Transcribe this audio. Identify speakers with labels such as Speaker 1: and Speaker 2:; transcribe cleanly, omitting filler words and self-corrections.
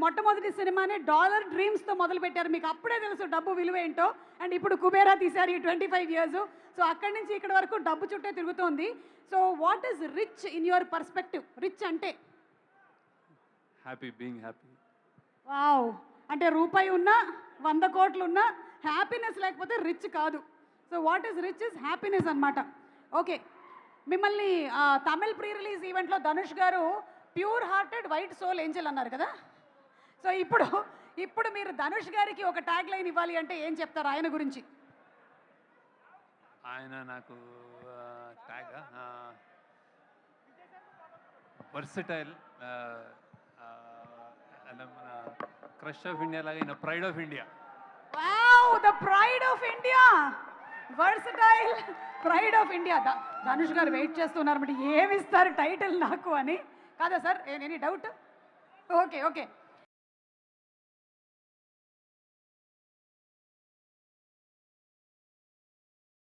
Speaker 1: మొట్టమొదటి సినిమానే డాలర్ డ్రీమ్స్తో మొదలుపెట్టారు. మీకు అప్పుడే తెలుసు డబ్బు విలువ ఏంటో. అండ్ ఇప్పుడు కుబేరా తీశారు ఈ 25 ఇయర్స్. సో అక్కడి నుంచి ఇక్కడ వరకు డబ్బు చుట్టే తిరుగుతోంది. So what is rich in your perspective? Rich అంటే
Speaker 2: హ్యాపీ, బీయింగ్ హ్యాపీ.
Speaker 1: వావ్, అంటే రూపాయి ఉన్నా 100 కోట్లు ఉన్నా హ్యాపీనెస్ లేకపోతే రిచ్ కాదు. So what is rich is happiness అనమాట. ఓకే, మిమ్మల్ని తమిళ్ ప్రీ రిలీజ్ ఈవెంట్లో ధనుష్ గారు pure hearted white soul angel అన్నారు కదా. సో ఇప్పుడు మీరు ధనుష్ గారికి ఒక ట్యాగ్ లైన్ ఇవ్వాలి అంటే ఏం చెప్తారు ఆయన గురించి?
Speaker 2: ఆయన నాకు ట్యాగ్ వర్సటైల్, మన క్రష్ ఆఫ్ ఇండియా లాగా ఈయన pride of India.
Speaker 1: Wow, the pride of India, versatile, pride of India. Dhanush గారు వెయిట్ చేస్తున్నారు మరి ఏమి ఇస్తారు టైటిల్ నాకు అని. కాదా sir, any doubt? Okay okay.